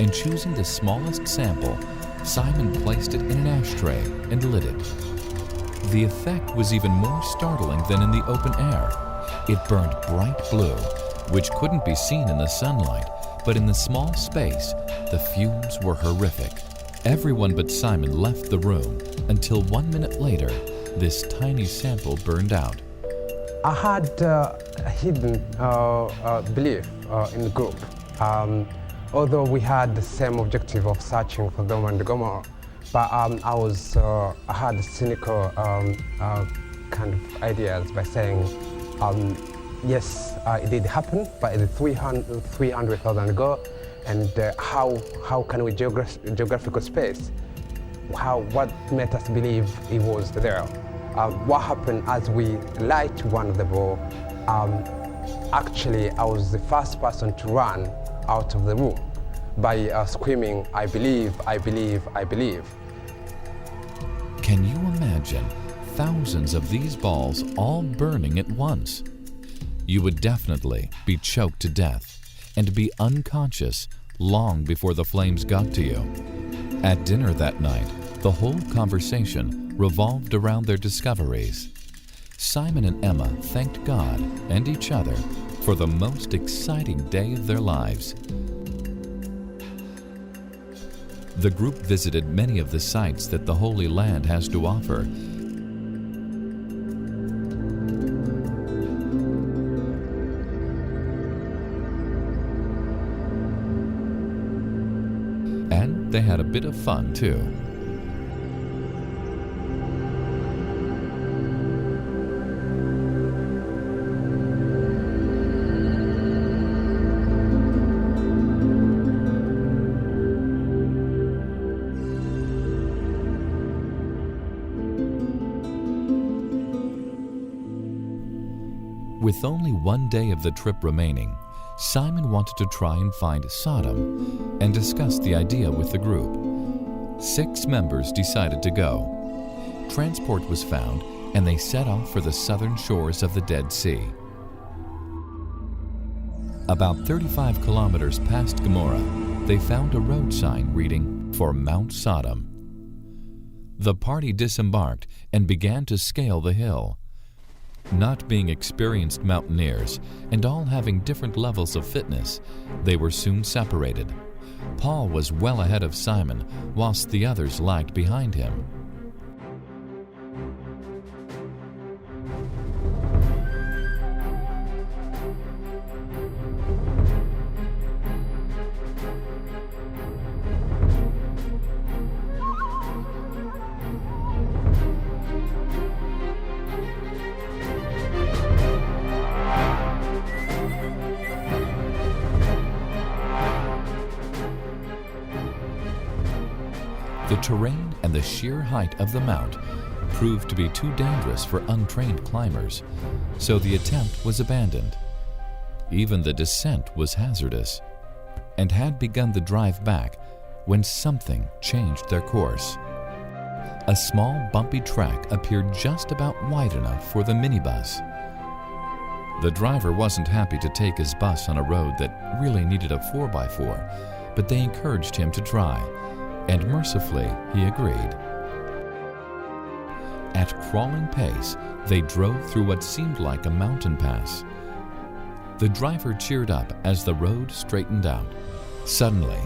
and choosing the smallest sample, Simon placed it in an ashtray and lit it. The effect was even more startling than in the open air. It burned bright blue, which couldn't be seen in the sunlight, but in the small space, the fumes were horrific. Everyone but Simon left the room until 1 minute later, this tiny sample burned out. I had a hidden belief in the group. Although we had the same objective of searching for Sodom and Gomorrah, but I had cynical kind of ideas by saying, yes, it did happen, but it's 300,000 ago, and how can we geographical space? What made us believe it was there? What happened as we light one of the ball? Actually, I was the first person to run out of the room by screaming, I believe, I believe, I believe. Can you imagine thousands of these balls all burning at once? You would definitely be choked to death and be unconscious long before the flames got to you. At dinner that night, the whole conversation revolved around their discoveries. Simon and Emma thanked God and each other for the most exciting day of their lives. The group visited many of the sites that the Holy Land has to offer. And they had a bit of fun too. With only 1 day of the trip remaining, Simon wanted to try and find Sodom and discuss the idea with the group. 6 members decided to go. Transport was found and they set off for the southern shores of the Dead Sea. About 35 kilometers past Gomorrah, they found a road sign reading, "For Mount Sodom." The party disembarked and began to scale the hill. Not being experienced mountaineers and all having different levels of fitness, they were soon separated. Paul was well ahead of Simon, whilst the others lagged behind him. The terrain and the sheer height of the mount proved to be too dangerous for untrained climbers, so the attempt was abandoned. Even the descent was hazardous, and had begun the drive back when something changed their course. A small bumpy track appeared just about wide enough for the minibus. The driver wasn't happy to take his bus on a road that really needed a 4x4, but they encouraged him to try. And mercifully, he agreed. At crawling pace, they drove through what seemed like a mountain pass. The driver cheered up as the road straightened out. Suddenly,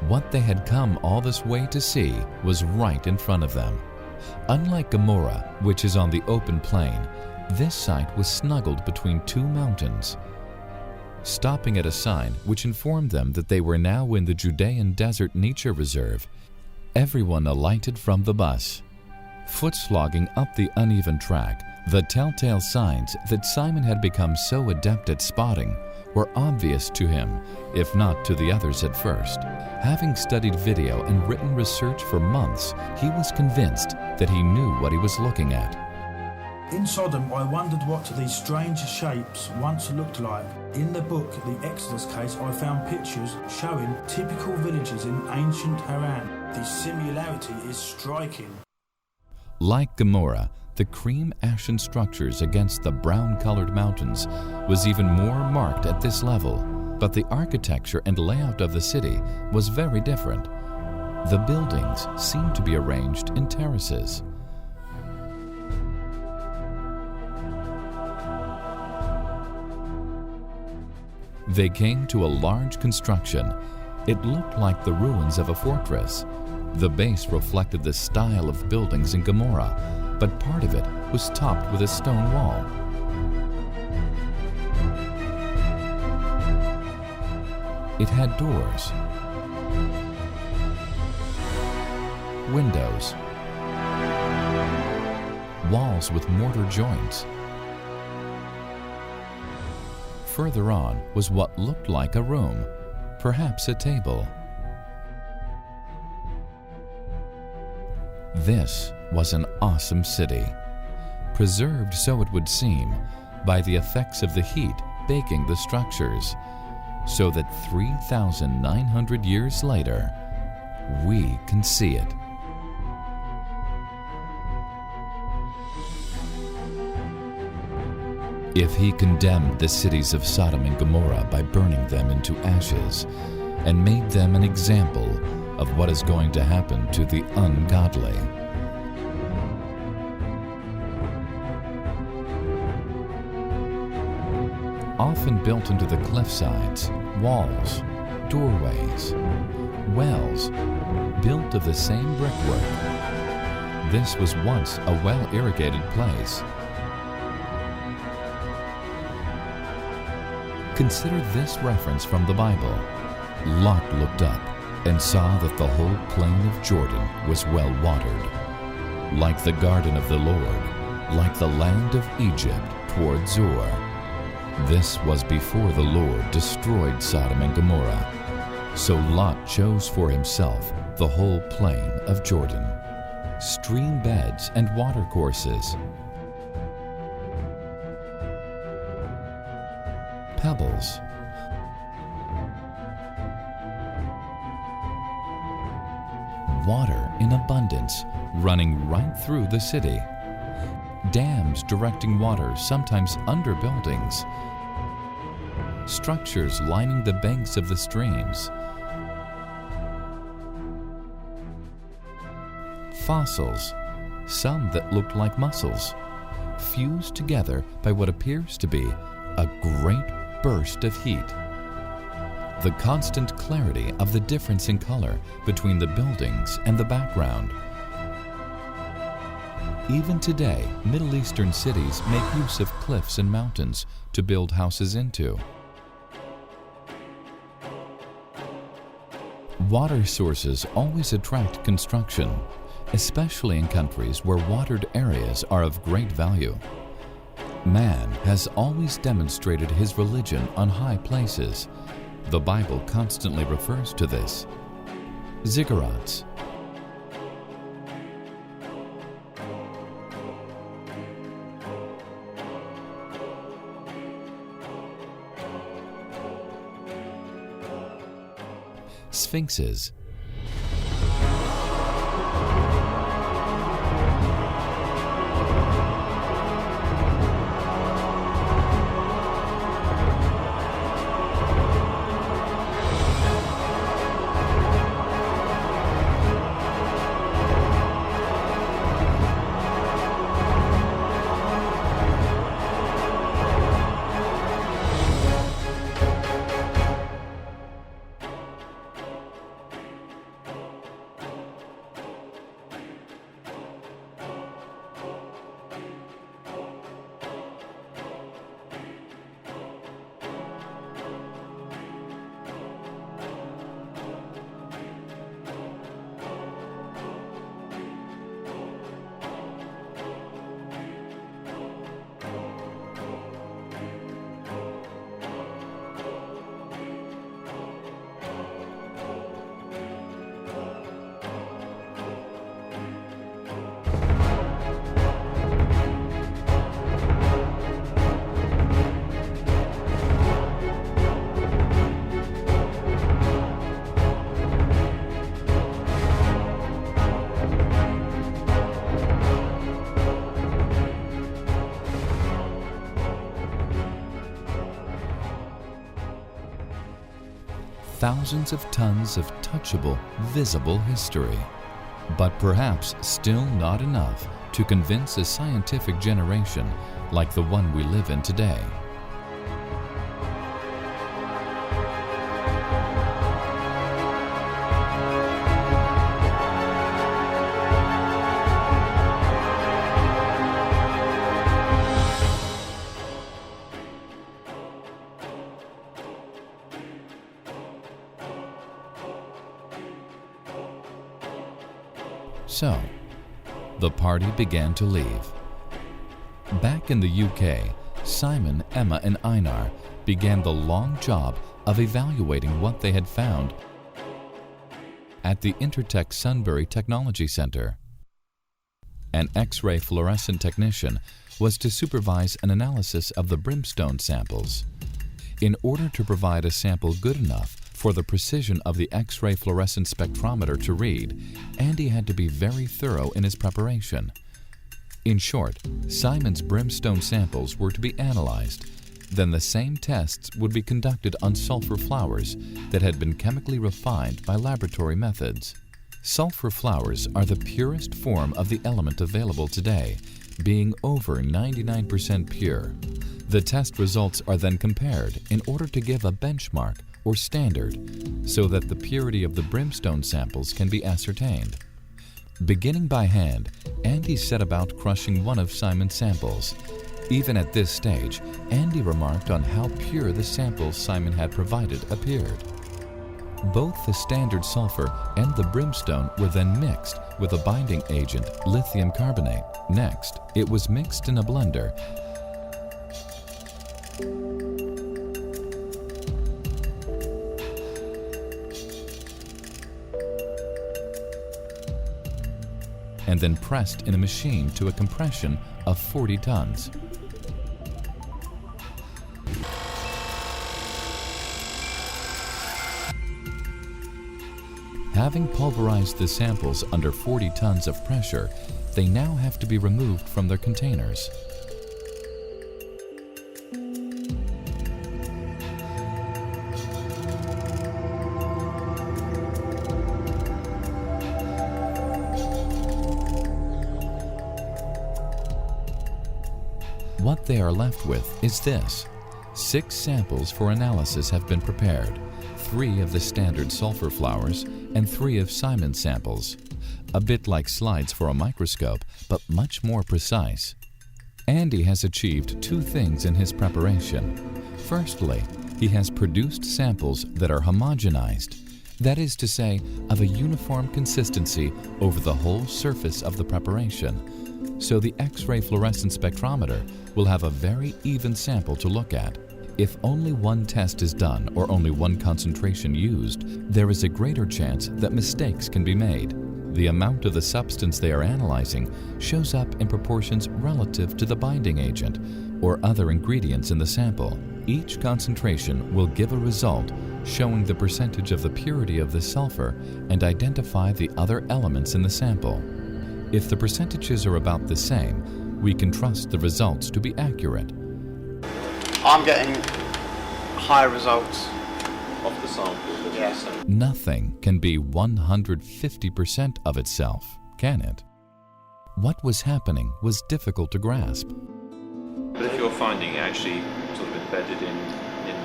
what they had come all this way to see was right in front of them. Unlike Gomorrah, which is on the open plain, this site was snuggled between 2 mountains. Stopping at a sign which informed them that they were now in the Judean Desert Nature Reserve, everyone alighted from the bus. Foot slogging up the uneven track, the telltale signs that Simon had become so adept at spotting were obvious to him, if not to the others at first. Having studied video and written research for months, he was convinced that he knew what he was looking at. In Sodom, I wondered what these strange shapes once looked like. In the book, The Exodus Case, I found pictures showing typical villages in ancient Haran. The similarity is striking. Like Gomorrah, the cream ashen structures against the brown-colored mountains was even more marked at this level. but the architecture and layout of the city was very different. The buildings seemed to be arranged in terraces. They came to a large construction. It looked like the ruins of a fortress. The base reflected the style of buildings in Gomorrah, but part of it was topped with a stone wall. It had doors, windows, walls with mortar joints. Further on was what looked like a room, perhaps a table. This was an awesome city, preserved, so it would seem, by the effects of the heat baking the structures, so that 3,900 years later, we can see it. If he condemned the cities of Sodom and Gomorrah by burning them into ashes and made them an example of what is going to happen to the ungodly, often built into the cliffsides, walls, doorways, wells, built of the same brickwork. This was once a well-irrigated place. Consider this reference from the Bible. Lot looked up and saw that the whole plain of Jordan was well watered, like the garden of the Lord, like the land of Egypt toward Zoar. This was before the Lord destroyed Sodom and Gomorrah. So Lot chose for himself the whole plain of Jordan, stream beds and watercourses, pebbles, water in abundance running right through the city, dams directing water sometimes under buildings, structures lining the banks of the streams, fossils, some that looked like mussels, fused together by what appears to be a great burst of heat. The constant clarity of the difference in color between the buildings and the background. Even today, Middle Eastern cities make use of cliffs and mountains to build houses into. Water sources always attract construction, especially in countries where watered areas are of great value. Man has always demonstrated his religion on high places. The Bible constantly refers to this. Ziggurats, sphinxes, thousands of tons of touchable, visible history. But perhaps still not enough to convince a scientific generation like the one we live in today. So, the party began to leave. Back in the UK, Simon, Emma, and Einar began the long job of evaluating what they had found at the Intertek Sunbury Technology Centre. An X-ray fluorescent technician was to supervise an analysis of the brimstone samples. In order to provide a sample good enough for the precision of the X-ray fluorescent spectrometer to read, Andy had to be very thorough in his preparation. In short, Simon's brimstone samples were to be analyzed. Then the same tests would be conducted on sulfur flowers that had been chemically refined by laboratory methods. Sulfur flowers are the purest form of the element available today, being over 99% pure. The test results are then compared in order to give a benchmark or standard so that the purity of the brimstone samples can be ascertained. Beginning by hand, Andy set about crushing one of Simon's samples. Even at this stage, Andy remarked on how pure the samples Simon had provided appeared. Both the standard sulfur and the brimstone were then mixed with a binding agent, lithium carbonate. Next, it was mixed in a blender and then pressed in a machine to a compression of 40 tons. Having pulverized the samples under 40 tons of pressure, they now have to be removed from their containers. What they are left with is this. 6 samples for analysis have been prepared, 3 of the standard sulfur flowers and 3 of Simon's samples. A bit like slides for a microscope, but much more precise. Andy has achieved 2 things in his preparation. Firstly, he has produced samples that are homogenized, that is to say, of a uniform consistency over the whole surface of the preparation. So the X-ray fluorescent spectrometer will have a very even sample to look at. If only one test is done or only one concentration used, there is a greater chance that mistakes can be made. The amount of the substance they are analyzing shows up in proportions relative to the binding agent or other ingredients in the sample. Each concentration will give a result showing the percentage of the purity of the sulfur and identify the other elements in the sample. If the percentages are about the same, we can trust the results to be accurate. I'm getting higher results of the sample that Yeah. you sent. Nothing can be 150% of itself, can it? What was happening was difficult to grasp. But if you're finding it actually sort of embedded in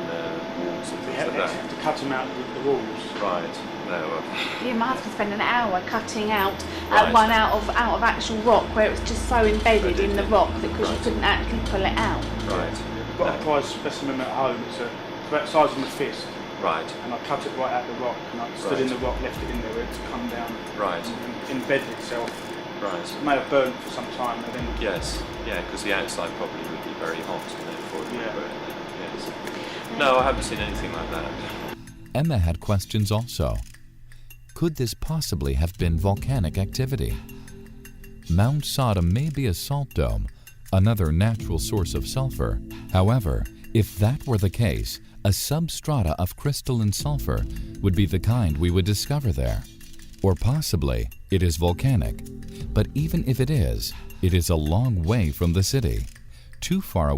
the walls and We things had like that. to cut them out with the walls. Right. No. Yeah, my husband spent an hour cutting out Right. one out of actual rock where it was just so embedded in the rock because you Right. couldn't actually pull it out. Right. I've got a prize specimen at home. It's about the size of my fist, Right. and I cut it right out the rock, and I stood in the rock, left it in there, where it's come down Right. and embedded itself. Right. It may have burnt for some time, and then Yes. Yeah, because the outside probably would be very hot and therefore it would Yeah. burn then. Yes. No, I haven't seen anything like that. Emma had questions also. Could this possibly have been volcanic activity? Mount Sodom may be a salt dome, another natural source of sulfur. However, if that were the case, a substrata of crystalline sulfur would be the kind we would discover there. Or possibly it is volcanic. But even if it is a long way from the city, too far away